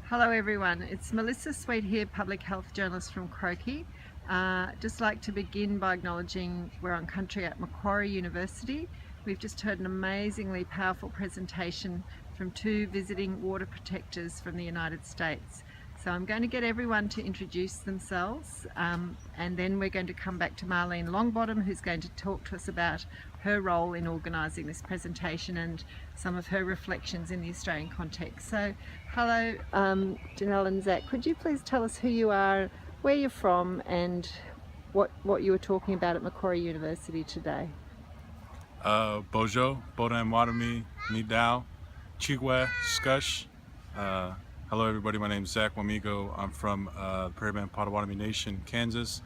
Hello everyone, it's Melissa Sweet here, public health journalist from Croaky. Just like to begin by acknowledging we're on country at Macquarie University. We've just heard an amazingly powerful presentation from two visiting water protectors from the United States. So I'm going to get everyone to introduce themselves and then we're going to come back to Marlene Longbottom, who's going to talk to us about her role in organising this presentation and some of her reflections in the Australian context. So hello Janelle and Zach, could you please tell us who you are, where you're from and what you were talking about at Macquarie University today? Bojo, Bodam Wadami, Nidao, Chigwe, Skush. Hello everybody, my name is Zach Wamego. I'm from the Prairie Band Potawatomi Nation, Kansas.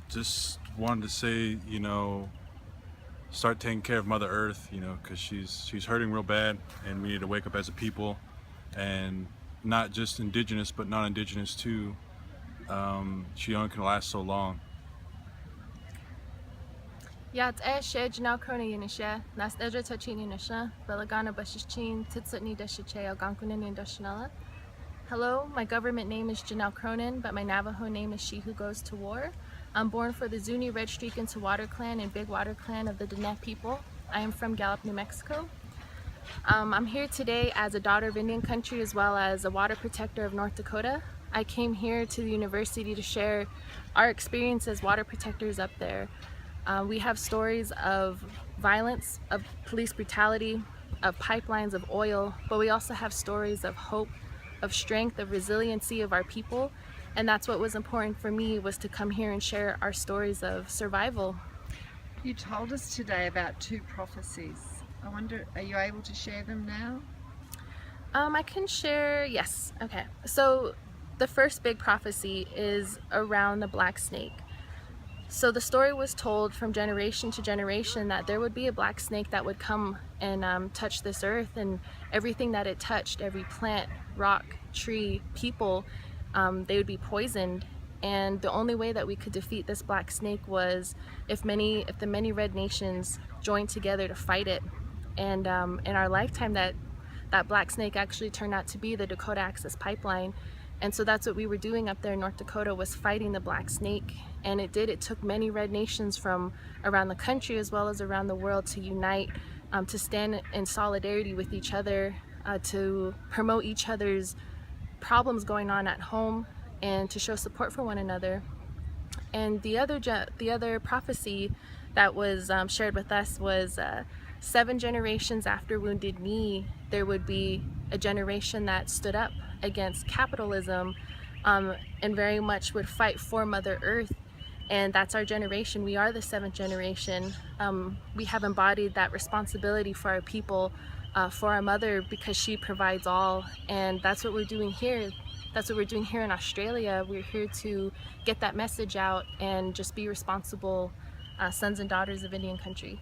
Just wanted to say, start taking care of Mother Earth, because she's hurting real bad and we need to wake up as a people, and not just indigenous but non-indigenous too. She only can last so long. Yat Janelle Cronin Nas Edra Tachini Nasha, Belagana Bashichin, Titsutni Deshiche, Algonquinin Indoshanella. Hello, my government name is Janelle Cronin, but my Navajo name is She Who Goes to War. I'm born for the Zuni Red Streak into Water Clan and Big Water Clan of the Diné people. I am from Gallup, New Mexico. I'm here today as a daughter of Indian country as well as a water protector of North Dakota. I came here to the university to share our experience as water protectors up there. We have stories of violence, of police brutality, of pipelines of oil, but we also have stories of hope, of strength, of resiliency of our people. And that's what was important for me, was to come here and share our stories of survival. You told us today about two prophecies. I wonder, are you able to share them now? I can share, yes. Okay. So the first big prophecy is around the black snake. So the story was told from generation to generation that there would be a black snake that would come and touch this earth, and everything that it touched, every plant, rock, tree, people, they would be poisoned. And the only way that we could defeat this black snake was if the many red nations joined together to fight it. And in our lifetime, that black snake actually turned out to be the Dakota Access Pipeline. And so that's what we were doing up there in North Dakota, was fighting the black snake. And it took many red nations from around the country as well as around the world to unite, to stand in solidarity with each other, to promote each other's problems going on at home, and to show support for one another. And the other prophecy that was shared with us was 7 generations after Wounded Knee, there would be a generation that stood up against capitalism and very much would fight for Mother Earth. And that's our generation. We are the 7th generation. We have embodied that responsibility for our people, for our mother, because she provides all. And that's what we're doing here. That's what we're doing here in Australia. We're here to get that message out and just be responsible sons and daughters of Indian country.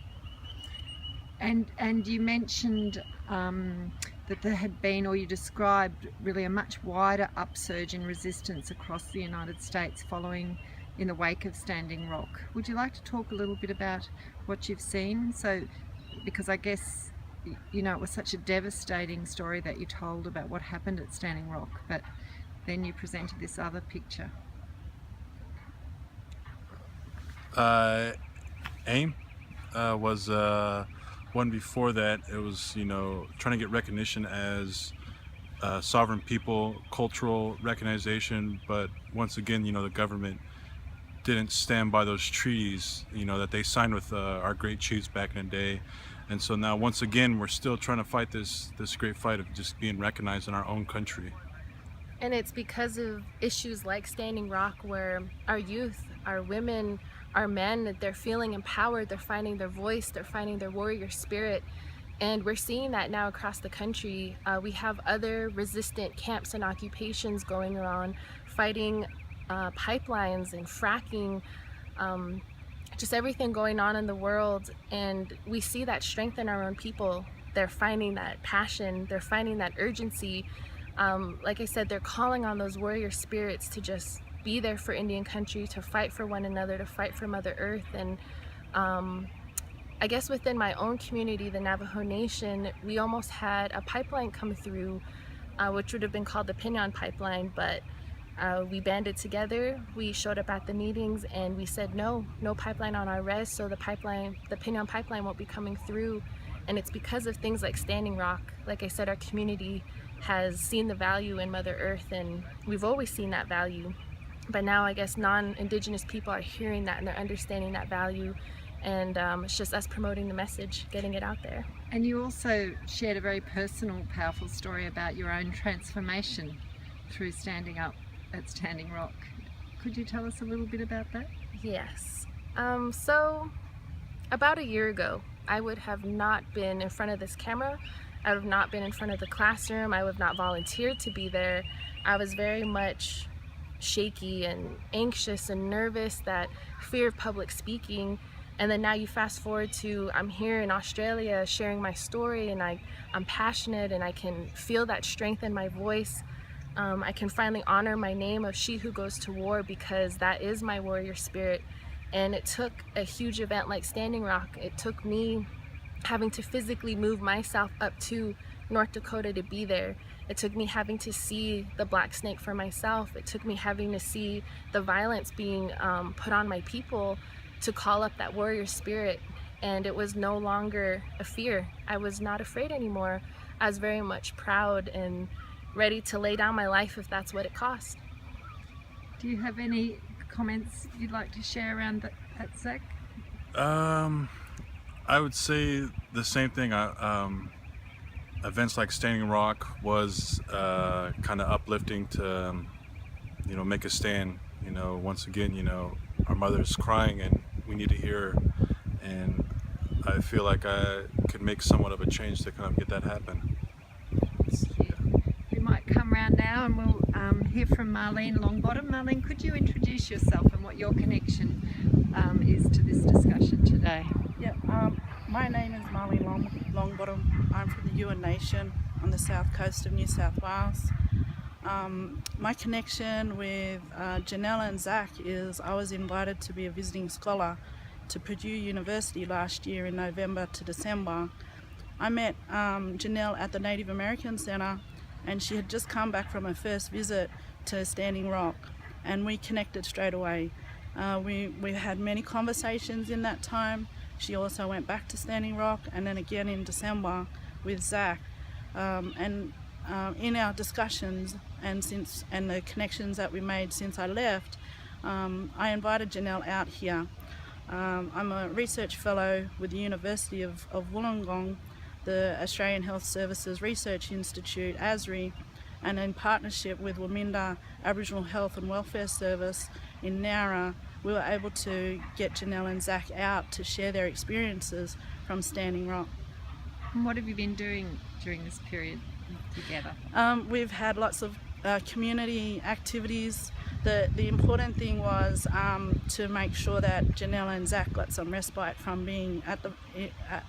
And you mentioned that there had been, or you described really a much wider upsurge in resistance across the United States following in the wake of Standing Rock. Would you like to talk a little bit about what you've seen? So, because I guess, it was such a devastating story that you told about what happened at Standing Rock, but then you presented this other picture. AIM was one before that. It was, trying to get recognition as sovereign people, cultural recognition, but once again, the government didn't stand by those treaties, that they signed with our great chiefs back in the day. And so now, once again, we're still trying to fight this great fight of just being recognized in our own country. And it's because of issues like Standing Rock, where our youth, our women, our men, they're feeling empowered, they're finding their voice, they're finding their warrior spirit. And we're seeing that now across the country. We have other resistant camps and occupations going on, fighting pipelines and fracking, just everything going on in the world. And we see that strength in our own people. They're finding that passion, they're finding that urgency. Like I said, they're calling on those warrior spirits to just be there for Indian country, to fight for one another, to fight for Mother Earth. And I guess within my own community, the Navajo Nation, we almost had a pipeline come through, which would have been called the Pinon Pipeline, but we banded together, we showed up at the meetings, and we said no pipeline on our res, so the Pinon Pipeline won't be coming through. And it's because of things like Standing Rock. Like I said, our community has seen the value in Mother Earth, and we've always seen that value. But now I guess non-Indigenous people are hearing that and they're understanding that value, and it's just us promoting the message, getting it out there. And you also shared a very personal, powerful story about your own transformation through standing up at Standing Rock. Could you tell us a little bit about that? Yes. So about a year ago, I would have not been in front of this camera. I would have not been in front of the classroom. I would have not volunteered to be there. I was very much shaky and anxious and nervous, that fear of public speaking. And then now you fast forward to I'm here in Australia sharing my story, and I'm passionate, and I can feel that strength in my voice. I can finally honor my name of She Who Goes to War, because that is my warrior spirit. And it took a huge event like Standing Rock. It took me having to physically move myself up to North Dakota to be there. It took me having to see the black snake for myself. It took me having to see the violence being put on my people to call up that warrior spirit. And it was no longer a fear. I was not afraid anymore. I was very much proud and ready to lay down my life if that's what it cost. Do you have any comments you'd like to share around that, Zach? I would say the same thing. Events like Standing Rock was kind of uplifting to, make a stand. Once again, our mother's crying and we need to hear her. And I feel like I could make somewhat of a change to kind of get that happen. We might come round now and we'll hear from Marlene Longbottom. Marlene, could you introduce yourself and what your connection is to this discussion today? Yeah, my name is Marlene Longbottom. I'm from the Yuin Nation on the south coast of New South Wales. My connection with Janelle and Zach is I was invited to be a visiting scholar to Purdue University last year in November to December. I met Janelle at the Native American Center, and she had just come back from her first visit to Standing Rock, and we connected straight away. We had many conversations in that time. She also went back to Standing Rock, and then again in December with Zach. In our discussions and the connections that we made since I left, I invited Janelle out here. I'm a research fellow with the University of Wollongong, the Australian Health Services Research Institute, ASRI, and in partnership with Waminda Aboriginal Health and Welfare Service in Nowra, we were able to get Janelle and Zach out to share their experiences from Standing Rock. And what have you been doing during this period together? We've had lots of community activities. The important thing was to make sure that Janelle and Zach got some respite from being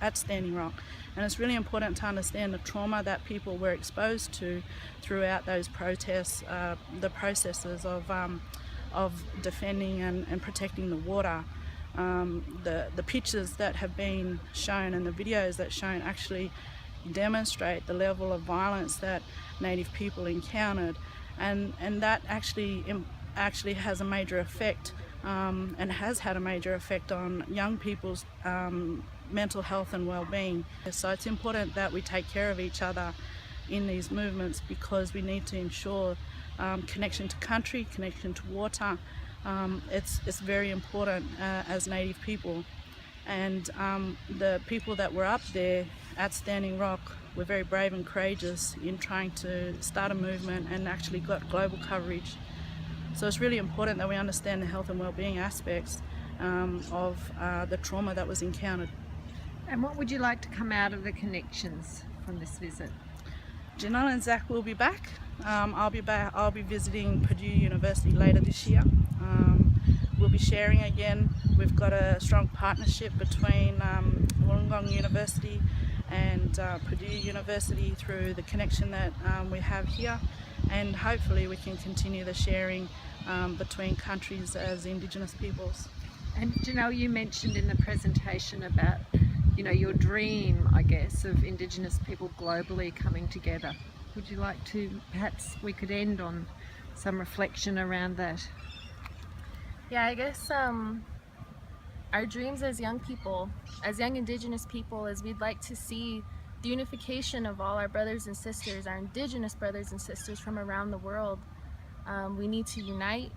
at Standing Rock. And it's really important to understand the trauma that people were exposed to throughout those protests, the processes of defending and protecting the water. The pictures that have been shown and the videos that shown actually demonstrate the level of violence that Native people encountered, and that actually has a major effect and has had a major effect on young people's mental health and well-being. So it's important that we take care of each other in these movements, because we need to ensure connection to country, connection to water. It's very important as Native people. And the people that were up there at Standing Rock were very brave and courageous in trying to start a movement and actually got global coverage. So it's really important that we understand the health and well-being aspects of the trauma that was encountered. And what would you like to come out of the connections from this visit? Janelle and Zach will be back. I'll be visiting Purdue University later this year. We'll be sharing again. We've got a strong partnership between Wollongong University and Purdue University through the connection that we have here, and hopefully we can continue the sharing between countries as Indigenous peoples. And Janelle, you mentioned in the presentation about you know, your dream, I guess, of Indigenous people globally coming together. Would you like to, perhaps we could end on some reflection around that? Yeah, I guess our dreams as young people, as young Indigenous people, is we'd like to see the unification of all our brothers and sisters, our Indigenous brothers and sisters from around the world. We need to unite.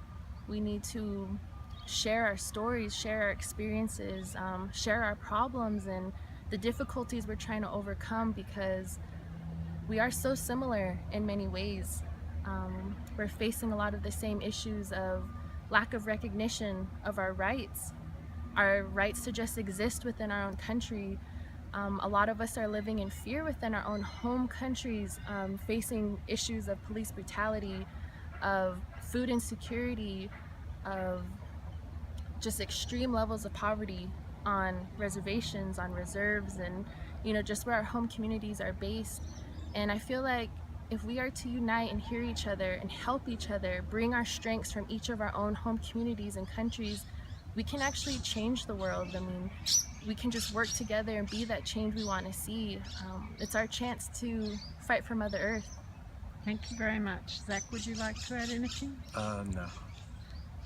We need to share our stories, share our experiences, share our problems and the difficulties we're trying to overcome, because we are so similar in many ways. We're facing a lot of the same issues of lack of recognition of our rights to just exist within our own country. A lot of us are living in fear within our own home countries, facing issues of police brutality, of food insecurity, of just extreme levels of poverty on reservations, on reserves, and just where our home communities are based. And I feel like if we are to unite and hear each other and help each other, bring our strengths from each of our own home communities and countries, we can actually change the world. I mean, we can just work together and be that change we want to see. It's our chance to fight for Mother Earth. Thank you very much. Zach, would you like to add anything? No.